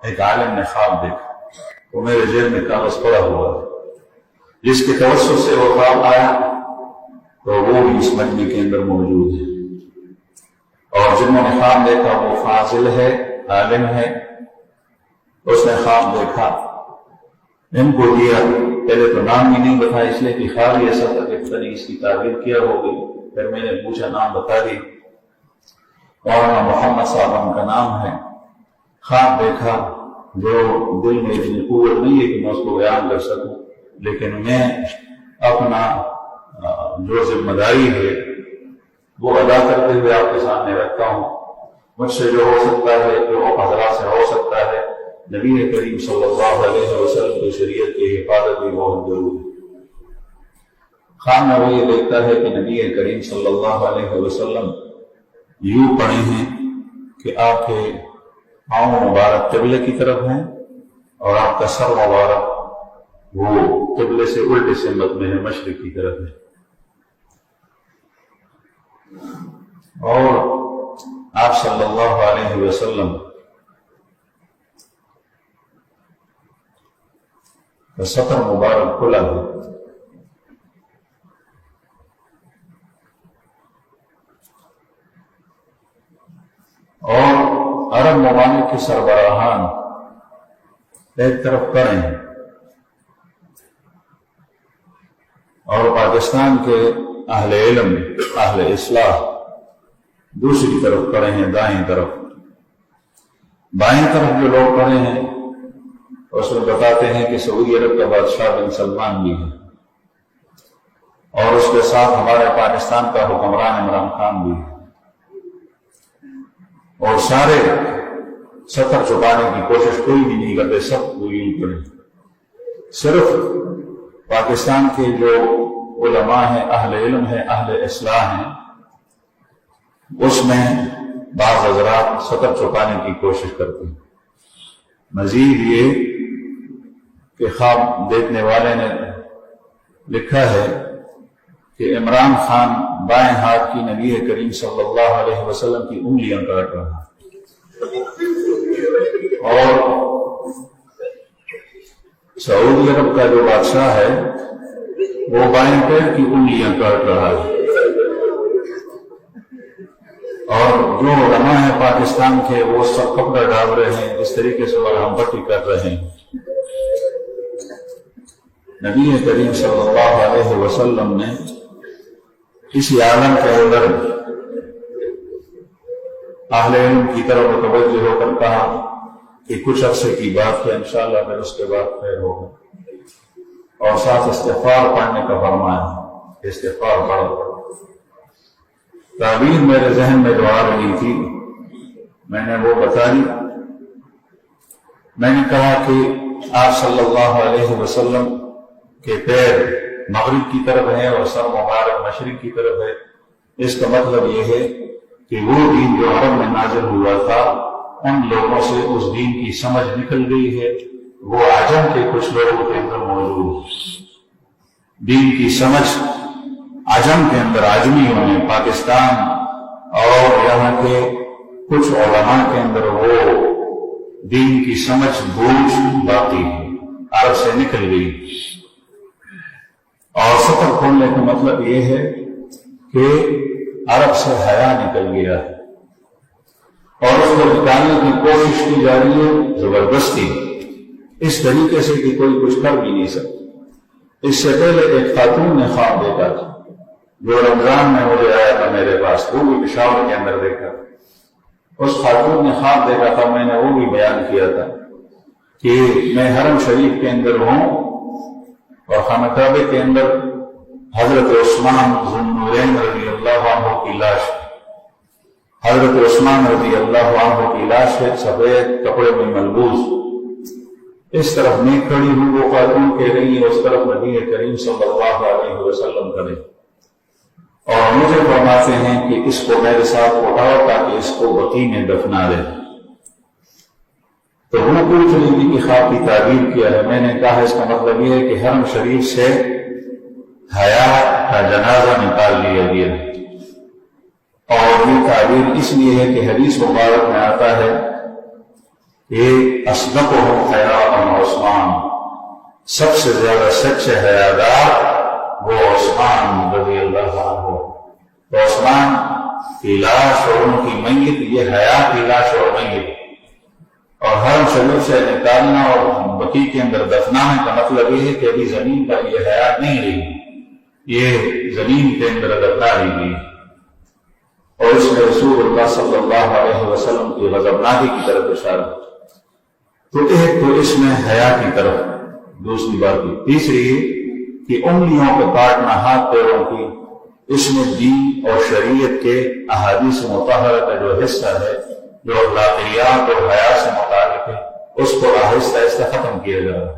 ایک عالم نے خواب دیکھا، وہ میرے ذہن میں کاغذ پڑا ہوا ہے، جس کے توسط سے وہ خواب آیا تو وہ بھی اس مجمع کے اندر موجود ہے، اور جنہوں نے خواب دیکھا وہ فاضل ہے، عالم ہے، اس نے خواب دیکھا، ان کو دیا، پہلے تو نام ہی نہیں بتایا اس لیے کہ خواب ایسا تھا کہ پتہ نہیں اس کی تعبیر کیا ہوگی، پھر میں نے پوچھا، نام بتا دی، مولانا محمد صاحب ان کا نام ہے، خواب دیکھا جو دل میں اتنی قوت نہیں ہے کہ میں اس کو بیان کر سکوں، لیکن میں اپنا جو ذمہ داری ہے وہ ادا کرتے ہوئے آپ کے سامنے رکھتا ہوں، مجھ سے جو ہو سکتا ہے، جو حضرات سے ہو سکتا ہے، نبی کریم صلی اللہ علیہ وسلم کی شریعت کی حفاظت بھی بہت ضروری ہے۔ خواب میں وہ یہ دیکھتا ہے کہ نبی کریم صلی اللہ علیہ وسلم یوں پڑے ہیں کہ آپ کے پاؤں مبارک قبلے کی طرف ہیں اور آپ کا سر مبارک وہ قبلے سے الٹے سمت میں ہے، مشرق کی طرف ہے، اور آپ صلی اللہ علیہ وسلم کا سطر مبارک کھلا ہے، اور عرب ممالک کے سربراہان ایک طرف کھڑے ہیں اور پاکستان کے اہل علم، اہل اصلاح دوسری طرف کھڑے ہیں، دائیں طرف۔ بائیں طرف جو لوگ کھڑے ہیں اس میں بتاتے ہیں کہ سعودی عرب کا بادشاہ بن سلمان بھی ہے، اور اس کے ساتھ ہمارے پاکستان کا حکمران عمران خان بھی ہے، اور سارے سطر چھپانے کی کوشش کوئی بھی نہیں کرتے، سب کو یوں کریں۔ صرف پاکستان کے جو علماء ہیں، اہل علم ہیں، اہل اصلاح ہیں، اس میں بعض حضرات سطر چھپانے کی کوشش کرتے ہیں۔ مزید یہ کہ خواب دیکھنے والے نے لکھا ہے کہ عمران خان بائیں ہاتھ کی نبی کریم صلی اللہ علیہ وسلم کی انگلیاں کاٹ رہا ہے، اور سعودی عرب کا جو بادشاہ ہے وہ بائیں پیر کی انگلیاں کاٹ رہا ہے، اور جو علماء ہیں پاکستان کے وہ سب کپڑا ڈال رہے ہیں، اس طریقے سے ہم پٹی کر رہے ہیں۔ نبی کریم صلی اللہ علیہ وسلم نے اسی عالم کے اندر اہل علم کی طرف متوجہ ہو کر کہا کہ کچھ عرصے کی بات ہے، انشاءاللہ پھر اس کے بعد خیر ہوگا، اور ساتھ استغفار پڑھنے کا فرمایا، استغفار پڑھو۔ تعبیر میرے ذہن میں جو آ رہی تھی میں نے وہ بتا دی۔ میں نے کہا کہ آپ صلی اللہ علیہ وسلم کے پیر مغرب کی طرف ہے اور سر مبارک مشرق کی طرف ہے، اس کا مطلب یہ ہے کہ وہ دین جو عرب میں نازل ہوا تھا ان لوگوں سے اس دین کی سمجھ نکل گئی ہے، وہ عجم کے کچھ لوگوں کے اندر موجود ہے۔ دین کی سمجھ عجم کے اندر، عجمیوں نے، پاکستان اور یہاں کے کچھ علماء کے اندر وہ دین کی سمجھ بوجھ باقی ہے، عرب سے نکل گئی۔ اور سطر کھولنے کا مطلب یہ ہے کہ عرب سے حیا نکل گیا ہے اور اس کو نکالنے کی کوشش کی جا رہی ہے زبردستی، اس طریقے سے کہ کوئی کچھ کر بھی نہیں سکتا۔ اس سے پہلے ایک خاتون نے خواب دیکھا تھا جو رمضان میں مجھے آیا تھا میرے پاس، وہ بھی پشاور کے اندر دیکھا۔ اس خاتون نے خواب دیکھا تھا، میں نے وہ بھی بیان کیا تھا کہ میں حرم شریف کے اندر ہوں اور خانہ کعبے کے اندر حضرت عثمان ذو النورین رضی اللہ عنہ کی لاش، حضرت عثمان رضی اللہ عنہ کی لاش ہے، سفید کپڑے میں ملبوس، اس طرف میں کھڑی ہوں، وہ خاتون کہہ رہی ہے، اس طرف نبی کریم صلی اللہ علیہ وسلم کھڑے، اور مجھے فرماتے ہیں کہ اس کو میرے ساتھ اٹھاؤ تاکہ اس کو بقیع میں دفنا دے۔ تو وہ پوچھ رہی تھی کہ خواب کی تعبیر کیا ہے۔ میں نے کہا اس کا مطلب یہ ہے کہ حرم شریف سے حیا کا جنازہ نکال لیا گیا، اور یہ تعبیر اس لیے ہے کہ حدیث مبارک میں آتا ہے کہ اصدقهم حیاء عثمان، سب سے زیادہ سچے حیادار وہ عثمان رضی اللہ عنہ۔ تو عثمان کی لاش اور ان کی میت، یہ حیا کی لاش اور میت، اور حرم شریف سے نکالنا اور بقیع کے اندر دفنانے کا مطلب یہ ہے کہ ابھی زمین پر یہ حیات نہیں رہی، یہ زمین کے اندر دفنا لی گئی۔ اور اس میں رسول اللہ صلی اللہ علیہ وسلم کی غضبناکی کی طرف اشارہ۔ تو ایک تو اس میں حیا کی طرف، دوسری بات کی، تیسری کہ انگلیوں کو کاٹنا، ہاتھ پیروں کی، اس میں دین اور شریعت کے احادیث مطہرہ کا جو حصہ ہے، جو اخلاقیات اور حیا سے متعلق ہے، اس کو آہستہ آہستہ ختم کیا جا رہا ہے۔